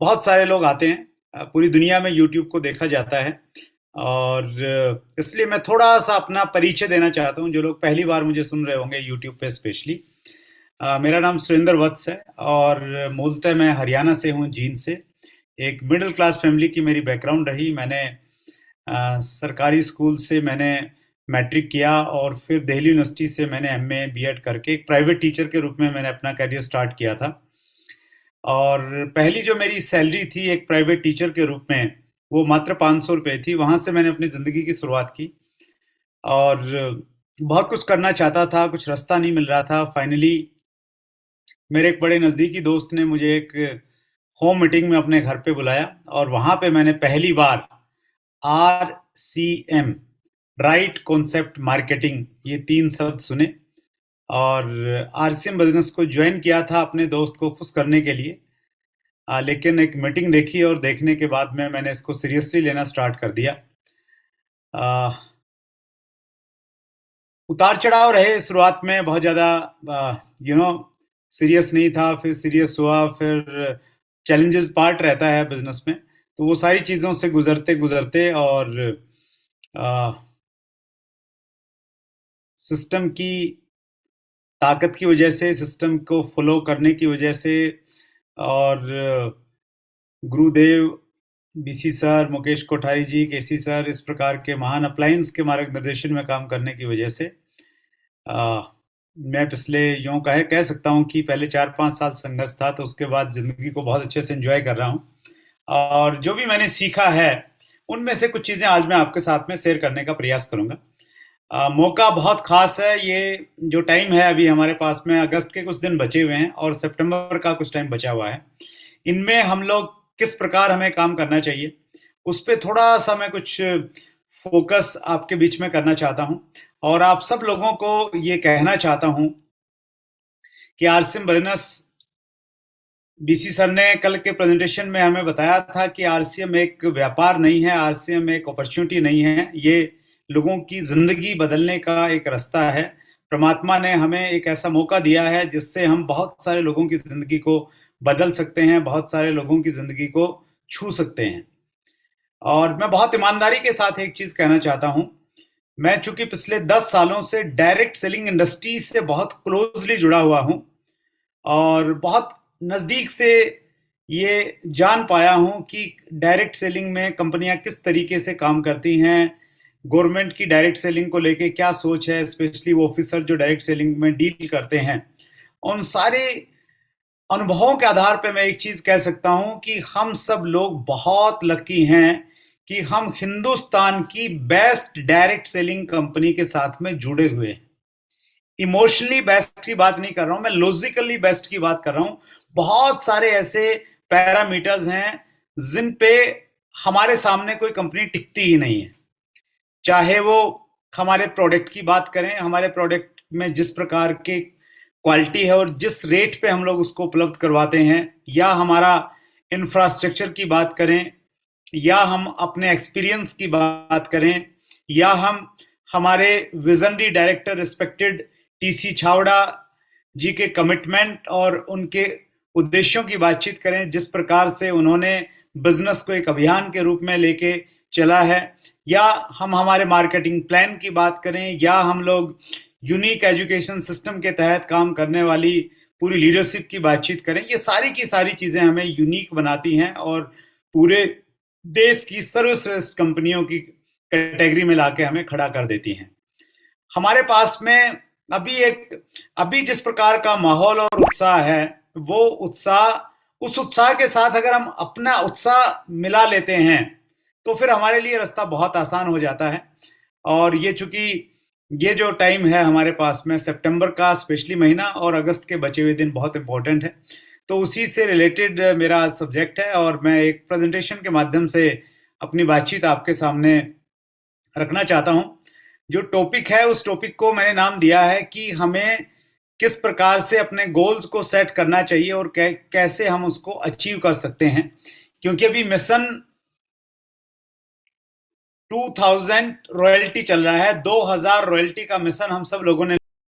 बहुत सारे लोग आते हैं। पूरी दुनिया में यूट्यूब को देखा जाता है और इसलिए मैं थोड़ा-सा अपना परिचय देना चाहता हूँ, जो लोग पहली बार मुझे सुन रहे होंगे यूट्यूब पे स्पेशली। मेरा नाम सुरेंद्र वत्स है और मूलतः मैं हरियाणा से हूँ, जींद से। एक मिडिल क्लास फैमिली की मेरी बैकग्राउंड रही। मैंने सरकारी स्कूल से मैंने मैट्रिक किया और फिर दिल्ली यूनिवर्सिटी से मैंने एमए, बीएड करके एक प्राइवेट टीचर के रूप में मैंने अपना करियर स्टार्ट किया था। और पहली जो मेरी सैलरी थी एक प्राइवेट टीचर के रूप में, वो मात्र 500 रुपये थी। वहाँ से मैंने अपनी ज़िंदगी की शुरुआत की और बहुत कुछ करना चाहता था, कुछ रास्ता नहीं मिल रहा था। फाइनली मेरे एक बड़े नज़दीकी दोस्त ने मुझे एक होम मीटिंग में अपने घर पे बुलाया और वहाँ पे मैंने पहली बार RCM, राइट कॉन्सेप्ट मार्केटिंग, ये 3 शब्द सुने और RCM बिज़नेस को जॉइन किया था अपने दोस्त को खुश करने के लिए। लेकिन एक मीटिंग देखी और देखने के बाद में मैंने इसको सीरियसली लेना स्टार्ट कर दिया। अ, उतार-चढ़ाव रहे शुरुआत में बहुत ज़्यादा। यू नो सीरियस नहीं था, फिर सीरियस हुआ, फिर चैलेंजेस पार्ट रहता है बिज़नेस में। तो वो सारी चीज़ों से गुज़रते-गुज़रते और अ, सिस्टम की ताकत की वजह से, सिस्टम को फ़ॉलो करने की वजह से और गुरुदेव, बीसी सर, मुकेश कोठारी जी, केसी सर, इस प्रकार के महान अप्लायंस के मार्गदर्शन में काम करने की वजह से अ, मैं पिछले यूँ कह सकता हूँ कि पहले 4-5 साल संघर्ष था, तो उसके बाद ज़िंदगी को बहुत अच्छे से एन्जॉय कर रहा हूँ। और जो भी मैंने सीखा है, उनमें से कुछ चीज़ें आज मैं आपके साथ में शेयर करने का प्रयास करूँगा। मौका बहुत ख़ास है, ये जो टाइम है अभी हमारे पास में, अगस्त के कुछ दिन बचे हुए हैं और सितंबर का कुछ टाइम बचा हुआ है। इनमें हम लोग किस प्रकार हमें काम करना चाहिए, उस पे थोड़ा-सा मैं कुछ फ़ोकस आपके बीच में करना चाहता हूँ और आप सब लोगों को ये कहना चाहता हूँ कि आरसीएम बिज़नेस, बीसी सर ने कल के प्रेजेंटेशन में हमें बताया था कि आरसीएम एक व्यापार नहीं है, आरसीएम एक अपॉर्चुनिटी नहीं है, ये लोगों की ज़िंदगी बदलने का एक रास्ता है। परमात्मा ने हमें एक ऐसा मौका दिया है जिससे हम बहुत सारे लोगों की ज़िंदगी को बदल सकते हैं, बहुत सारे लोगों की ज़िंदगी को छू सकते हैं। और मैं बहुत ईमानदारी के साथ एक चीज़ कहना चाहता हूँ, मैं चूँकि पिछले 10 सालों से डायरेक्ट सेलिंग इंडस्ट्री से बहुत क्लोज़ली जुड़ा हुआ हूँ और बहुत नज़दीक से ये जान पाया हूँ कि डायरेक्ट सेलिंग में कंपनियां किस तरीके से काम करती हैं, गवर्नमेंट की डायरेक्ट सेलिंग को लेके क्या सोच है, स्पेशली वो ऑफिसर जो डायरेक्ट सेलिंग में डील करते हैं। उन सारे अनुभवों के आधार पे मैं एक चीज़ कह सकता हूँ कि हम सब लोग बहुत लकी हैं कि हम हिंदुस्तान की बेस्ट डायरेक्ट सेलिंग कंपनी के साथ में जुड़े हुए हैं। इमोशनली बेस्ट की बात नहीं कर रहा हूं, मैं लॉजिकली बेस्ट की बात कर रहा हूं। बहुत सारे ऐसे पैरामीटर्स हैं जिन पे हमारे सामने कोई कंपनी टिकती ही नहीं है। चाहे वो हमारे प्रोडक्ट की बात करें, हमारे प्रोडक्ट में जिस प्रकार के क्वालिटी है और जिस रेट पे हम लोग उसको उपलब्ध करवाते हैं, या हमारा इंफ्रास्ट्रक्चर की बात करें, या हम अपने एक्सपीरियंस की बात करें, या हम हमारे विजनरी डायरेक्टर रिस्पेक्टेड टीसी छावड़ा जी के कमिटमेंट और उनके उद्देश्यों की बातचीत करें, जिस प्रकार से उन्होंने बिजनेस को एक अभियान के रूप में लेके चला है, या हम हमारे मार्केटिंग प्लान की बात करें, या हम लोग यूनिक एजुकेशन सिस्टम के तहत काम करने वाली पूरी लीडरशिप की बातचीत करें, ये सारी की सारी चीज़ें हमें यूनिक बनाती हैं और पूरे देश की सर्वश्रेष्ठ कंपनियों की कैटेगरी में लाके हमें खड़ा कर देती हैं। हमारे पास में अभी जिस प्रकार का माहौल और उत्साह है, वो उस उत्साह के साथ अगर हम अपना उत्साह मिला लेते हैं तो फिर हमारे लिए रास्ता बहुत आसान हो जाता है। और ये चूंकि ये जो टाइम है हमारे पास में, सितंबर का स्पेशली महीना और अगस्त के बचे हुए दिन बहुत इंपॉर्टेंट है, तो उसी से रिलेटेड मेरा सब्जेक्ट है और मैं एक प्रेजेंटेशन के माध्यम से अपनी बातचीत आपके सामने रखना चाहता हूं। जो टॉपिक है उस टॉपिक को मैंने नाम दिया है कि हमें किस प्रकार से अपने गोल्स को सेट करना चाहिए और कैसे हम उसको अचीव कर सकते हैं। क्योंकि अभी मिशन 2000 रॉयल्टी चल रहा है, 2000 रॉयल्टी का मिशन हम सब लोगों ने